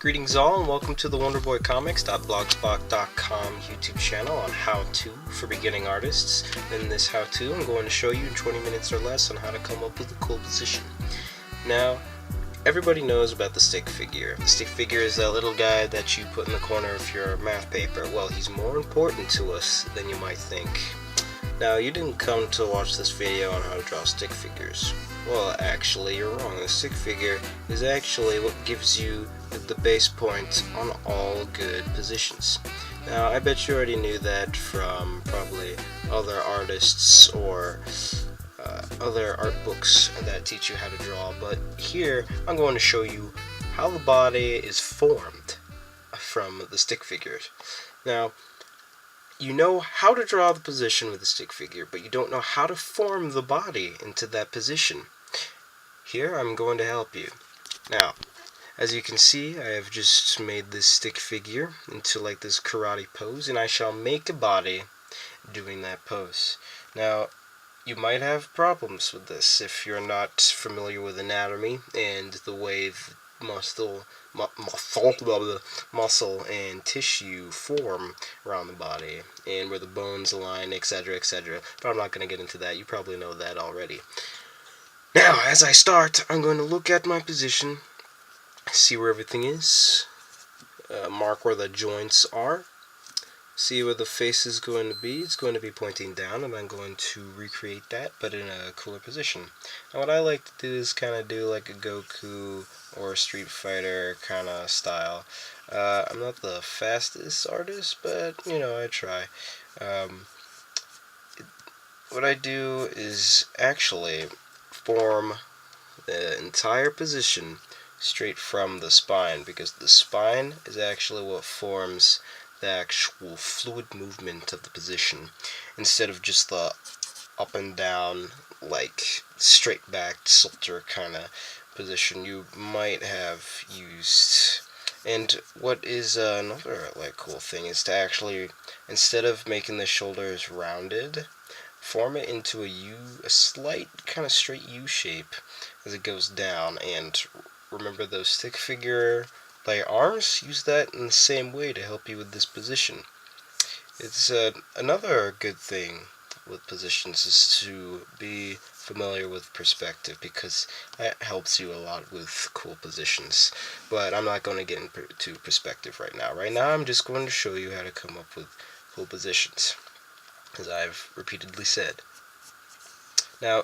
Greetings all and welcome to the wonderboycomics.blogspot.com YouTube channel on how-to for beginning artists. In this how-to I'm going to show you in 20 minutes or less on how to come up with a cool position. Now, everybody knows about the stick figure. The stick figure is that little guy that you put in the corner of your math paper. Well, he's more important to us than you might think. Now, you didn't come to watch this video on how to draw stick figures. Well, actually, you're wrong. The stick figure is actually what gives you the base point on all good positions. Now, I bet you already knew that from probably other artists or other art books that teach you how to draw, but here I'm going to show you how the body is formed from the stick figures. Now, you know how to draw the position with the stick figure, but you don't know how to form the body into that position. Here, I'm going to help you. Now, as you can see, I have just made this stick figure into like this karate pose, and I shall make a body doing that pose. Now, you might have problems with this if you're not familiar with anatomy and the way the muscle and tissue form around the body and where the bones align, etc., etc. But I'm not going to get into that. You probably know that already. Now, as I start, I'm going to look at my position, see where everything is, mark where the joints are, see where the face is going to be. It's going to be pointing down, and I'm going to recreate that, but in a cooler position. Now, what I like to do is kind of do like a Goku or a Street Fighter kind of style. I'm not the fastest artist, but, you know, I try. What I do is actually form the entire position straight from the spine, because the spine is actually what forms the actual fluid movement of the position, instead of just the up and down, like straight back soldier kind of position you might have used. And what is another like cool thing is to actually, instead of making the shoulders rounded, form it into a slight kind of straight U shape as it goes down. And remember those stick figure like arms? Use that in the same way to help you with this position. It's another good thing with positions is to be familiar with perspective, because that helps you a lot with cool positions. But I'm not going to get into perspective right now. Right now I'm just going to show you how to come up with cool positions, as I've repeatedly said. Now,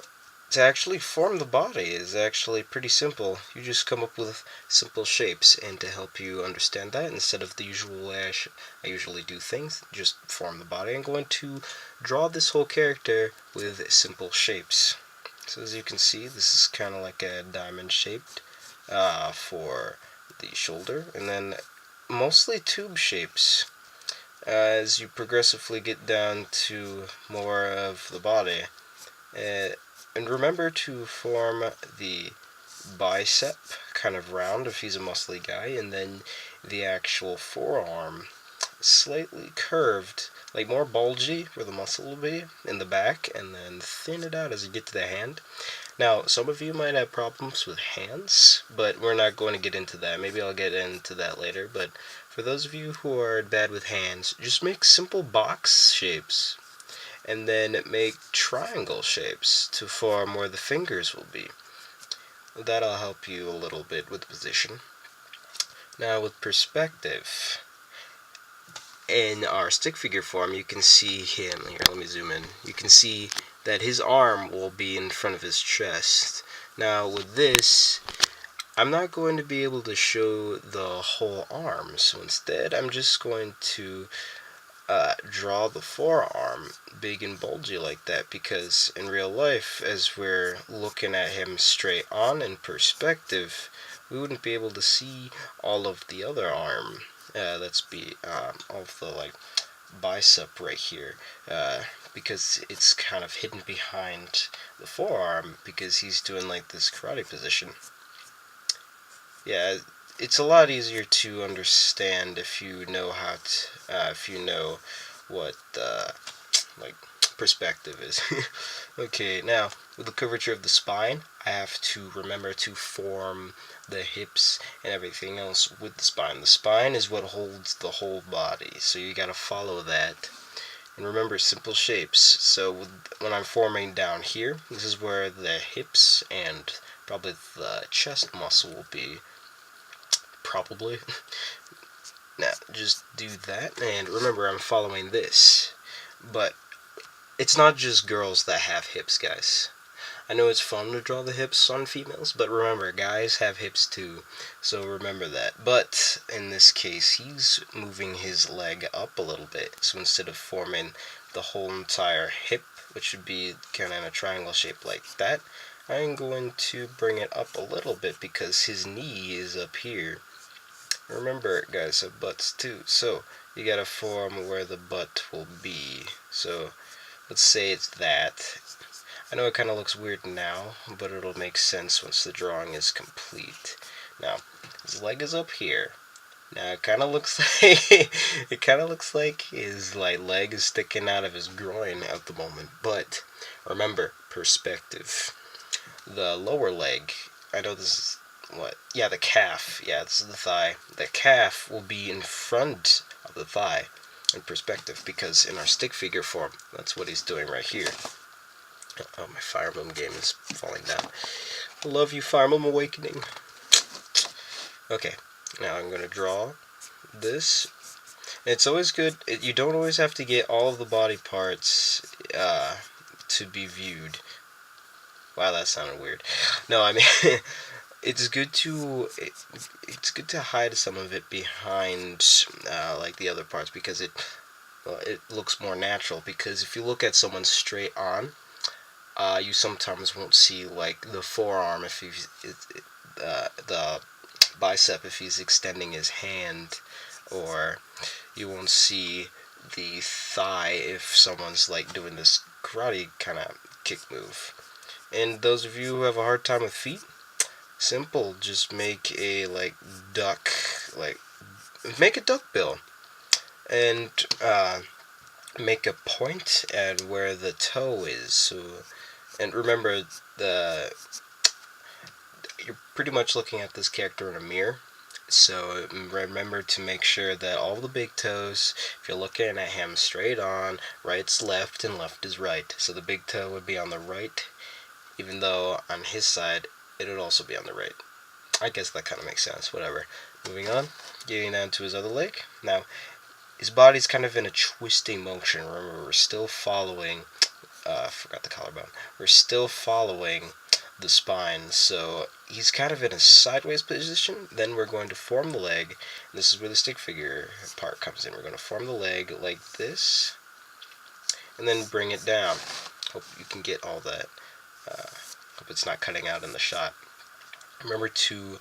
to actually form the body is actually pretty simple. You just come up with simple shapes, and to help you understand that, instead of the usual way I usually do things, just form the body, I'm going to draw this whole character with simple shapes. So as you can see, this is kind of like a diamond shaped for the shoulder, and then mostly tube shapes as you progressively get down to more of the body. And remember to form the bicep kind of round if he's a muscly guy, and then the actual forearm slightly curved, like more bulgy where the muscle will be in the back, and then thin it out as you get to the hand. Now, some of you might have problems with hands, but we're not going to get into that. Maybe I'll get into that later, but for those of you who are bad with hands, just make simple box shapes, and then make triangle shapes to form where the fingers will be. That'll help you a little bit with the position. Now, with perspective, in our stick figure form, you can see him. Here, let me zoom in. You can see that his arm will be in front of his chest. Now, with this, I'm not going to be able to show the whole arm, so instead I'm just going to draw the forearm big and bulgy like that, because in real life, as we're looking at him straight on in perspective, we wouldn't be able to see all of the other arm. All of the like bicep right here, because it's kind of hidden behind the forearm, because he's doing like this karate position. Yeah, it's a lot easier to understand if you know how to, if you know what like perspective is. Okay, now with the curvature of the spine, I have to remember to form the hips and everything else with the spine. The spine is what holds the whole body, so you gotta follow that. And remember, simple shapes. So when I'm forming down here, this is where the hips and probably the chest muscle will be. Probably. Now, just do that, and remember, I'm following this. But it's not just girls that have hips, guys. I know it's fun to draw the hips on females, but remember, guys have hips too, so remember that. But in this case, he's moving his leg up a little bit, so instead of forming the whole entire hip, which would be kind of in a triangle shape like that, I'm going to bring it up a little bit because his knee is up here. Remember, guys have butts too, so you gotta form where the butt will be. So let's say it's that. I know it kind of looks weird now, but it'll make sense once the drawing is complete. Now, his leg is up here. Now it kind of looks like his leg is sticking out of his groin at the moment. But remember, perspective. The lower leg. I know this is what? Yeah, the calf. Yeah, this is the thigh. The calf will be in front of the thigh in perspective because in our stick figure form, that's what he's doing right here. Oh, my Fire Emblem game is falling down. I love you, Fire Emblem Awakening. Okay, now I'm going to draw this. It's always good. You don't always have to get all of the body parts to be viewed. Wow, that sounded weird. No, I mean, it's good to hide some of it behind like the other parts because it looks more natural. Because if you look at someone straight on, you sometimes won't see like the forearm if he's the bicep if he's extending his hand, or you won't see the thigh if someone's like doing this karate kind of kick move. And those of you who have a hard time with feet, simple, just make a duck, make a duck bill, and make a point at where the toe is. So, and remember, you're pretty much looking at this character in a mirror. So remember to make sure that all the big toes, if you're looking at him straight on, right's left and left is right. So the big toe would be on the right, even though on his side it would also be on the right. I guess that kind of makes sense, whatever. Moving on, getting down to his other leg. Now, his body's kind of in a twisting motion. Remember, we're still following, forgot the collarbone. We're still following the spine, so he's kind of in a sideways position. Then we're going to form the leg. And this is where the stick figure part comes in. We're going to form the leg like this, and then bring it down. Hope you can get all that. Hope it's not cutting out in the shot. Remember to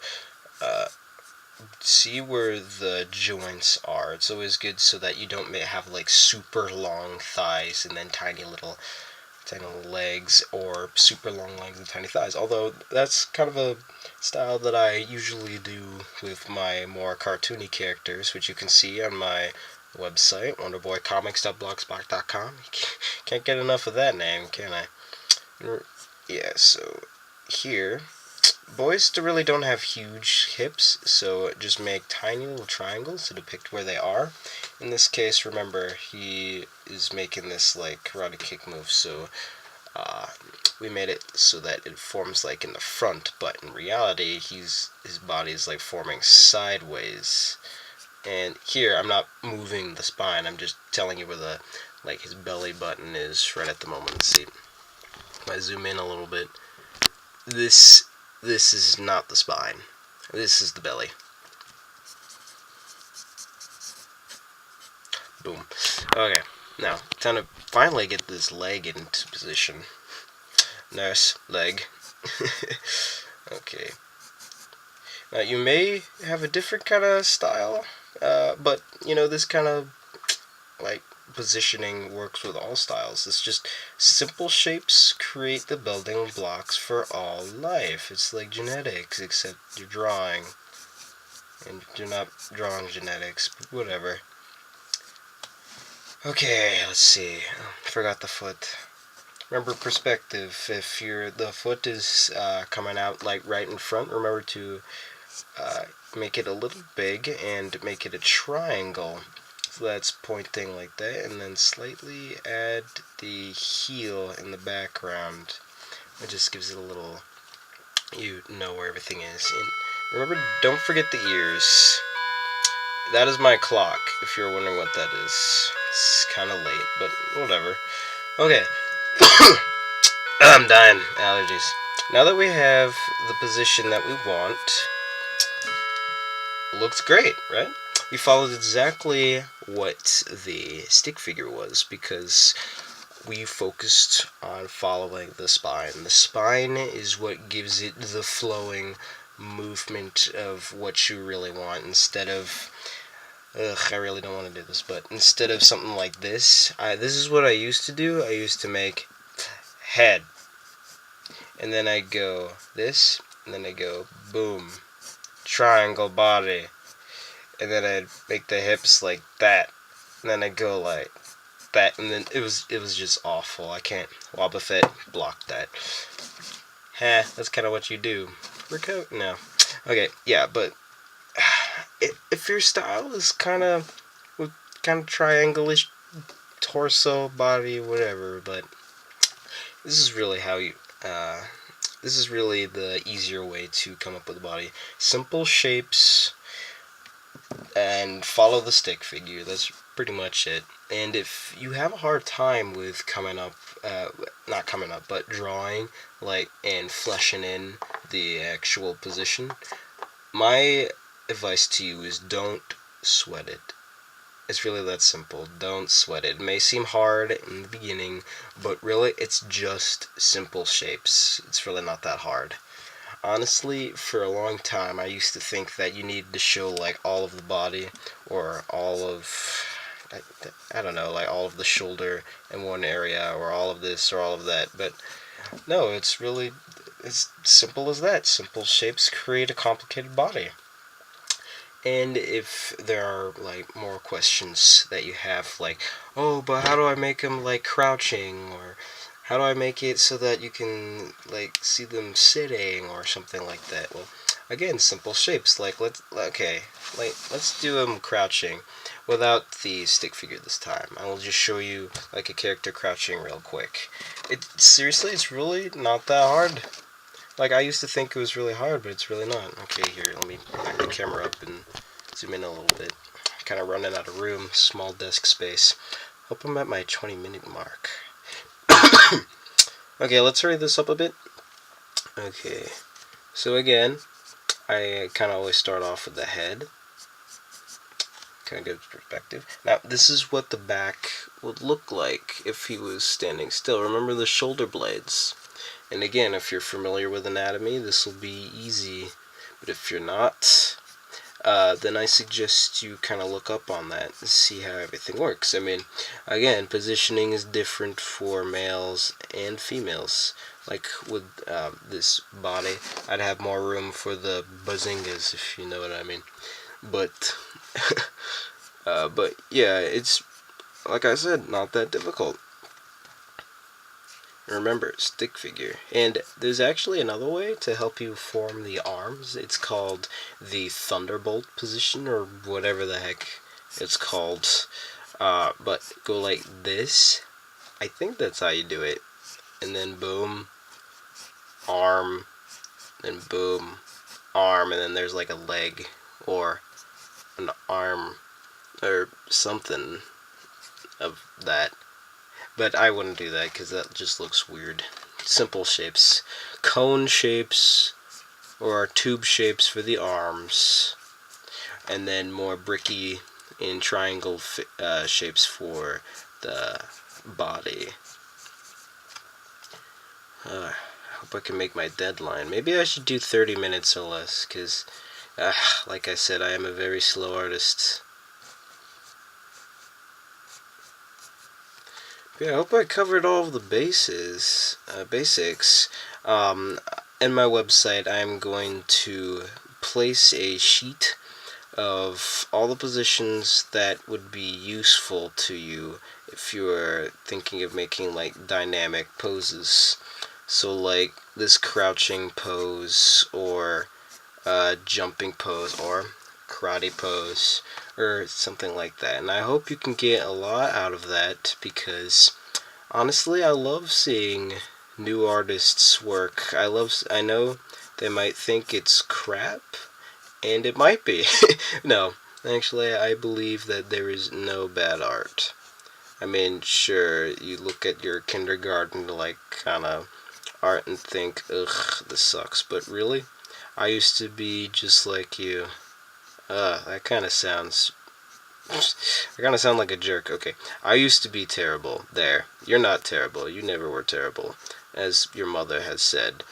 see where the joints are. It's always good so that you don't have like super long thighs and then tiny little legs, or super long legs and tiny thighs. Although that's kind of a style that I usually do with my more cartoony characters, which you can see on my website, wonderboycomics.blogspot.com. Can't get enough of that name, can I? Yeah, so here, boys really don't have huge hips, so just make tiny little triangles to depict where they are. In this case, remember, he is making this like karate kick move, so we made it so that it forms like in the front, but in reality, his body is like forming sideways. And here, I'm not moving the spine, I'm just telling you where his belly button is right at the moment. See, if I zoom in a little bit, this is not the spine. This is the belly. Boom. Okay, now, time to finally get this leg into position. Nice leg. Okay. Now, you may have a different kind of style, but, this kind of, positioning works with all styles. It's just simple shapes create the building blocks for all life. It's like genetics, except you're drawing. And you're not drawing genetics, but whatever. Okay, let's see. Oh, forgot the foot. Remember perspective. If the foot is coming out like right in front, remember to uh, make it a little big and make it a triangle. So that's pointing like that, and then slightly add the heel in the background. It just gives it a little, you know where everything is. And remember, don't forget the ears. That is my clock, if you're wondering what that is. It's kind of late, but whatever. Okay. I'm dying. Allergies. Now that we have the position that we want, looks great, right? We followed exactly what the stick figure was because we focused on following the spine. The spine is what gives it the flowing movement of what you really want instead of I really don't want to do this, but instead of something like this, this is what I used to do. I used to make head, and then I go this, and then I go boom, triangle body, and then I'd make the hips like that, and then I'd go like that, and then it was just awful. I can't. Wobba Fett blocked that. That's kind of what you do. No. Okay, yeah, but if your style is kind of triangle-ish, torso, body, whatever, but this is really how you. This is really the easier way to come up with a body. Simple shapes and follow the stick figure. That's pretty much it. And if you have a hard time with not coming up, but drawing, like, and fleshing in the actual position, my advice to you is don't sweat it. It's really that simple. Don't sweat it. It may seem hard in the beginning, but really it's just simple shapes. It's really not that hard. Honestly, for a long time, I used to think that you needed to show like all of the body or all of, I don't know, like all of the shoulder in one area or all of this or all of that. But no, it's simple as that. Simple shapes create a complicated body. And if there are like more questions that you have, like, oh, but how do I make them like crouching, or how do I make it so that you can like see them sitting or something like that? Well, again, simple shapes. Like let's do them crouching without the stick figure this time. I will just show you like a character crouching real quick. Seriously, it's really not that hard. Like, I used to think it was really hard, but it's really not. Okay, here, let me back the camera up and zoom in a little bit. Kind of running out of room, small desk space. Hope I'm at my 20-minute mark. Okay, let's hurry this up a bit. Okay, so again, I kind of always start off with the head. Kind of gives perspective. Now, this is what the back would look like if he was standing still. Remember the shoulder blades. And again, if you're familiar with anatomy, this will be easy. But if you're not, then I suggest you kind of look up on that and see how everything works. I mean, again, positioning is different for males and females. Like with this body, I'd have more room for the bazingas, if you know what I mean. But, but yeah, it's, like I said, not that difficult. Remember, stick figure. And there's actually another way to help you form the arms. It's called the thunderbolt position, or whatever the heck it's called. But go like this. I think that's how you do it. And then boom, arm, then boom, arm, and then there's like a leg, or an arm, or something of that. But I wouldn't do that because that just looks weird. Simple shapes. Cone shapes or tube shapes for the arms. And then more bricky and triangle shapes for the body. I hope I can make my deadline. Maybe I should do 30 minutes or less because, like I said, I am a very slow artist. Yeah, I hope I covered all of the basics. In my website, I'm going to place a sheet of all the positions that would be useful to you if you're thinking of making like dynamic poses. So like this crouching pose, or jumping pose, or karate pose, or something like that. And I hope you can get a lot out of that, because honestly, I love seeing new artists work. I know they might think it's crap, and it might be. No, actually, I believe that there is no bad art. I mean, sure, you look at your kindergarten like kind of art and think, ugh, this sucks. But really, I used to be just like you. That kind of sounds. I kind of sound like a jerk. Okay, I used to be terrible. There, you're not terrible. You never were terrible, as your mother has said.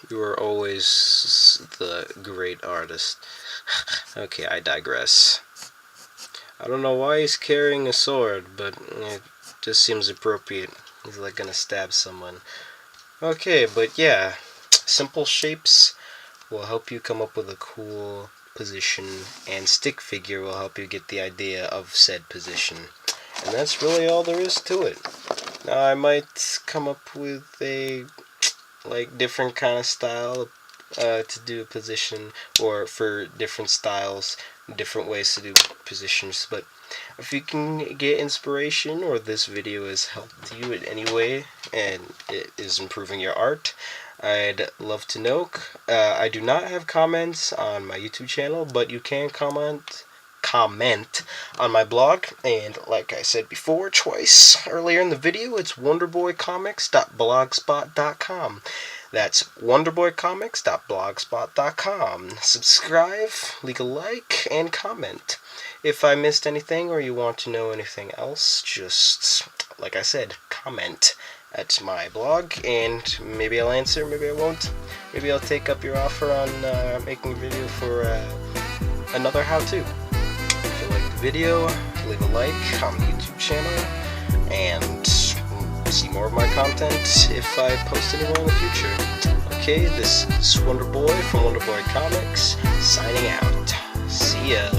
You were always the great artist. Okay, I digress. I don't know why he's carrying a sword, but it just seems appropriate. He's like gonna stab someone. Okay, but yeah, simple shapes will help you come up with a cool position, and stick figure will help you get the idea of said position. And that's really all there is to it. Now I might come up with a like different kind of style to do a position, or for different styles, different ways to do positions. But if you can get inspiration, or this video has helped you in any way and it is improving your art, I'd love to know. I do not have comments on my YouTube channel, but you can comment on my blog. And like I said before, twice earlier in the video, it's wonderboycomics.blogspot.com. That's wonderboycomics.blogspot.com. Subscribe, leave a like, and comment. If I missed anything, or you want to know anything else, just, like I said, comment at my blog, and maybe I'll answer, maybe I won't. Maybe I'll take up your offer on making a video for another how-to. If you like the video, leave a like on the YouTube channel, and see more of my content if I post any more in the future. Okay, this is Wonder Boy from Wonder Boy Comics, signing out. See ya.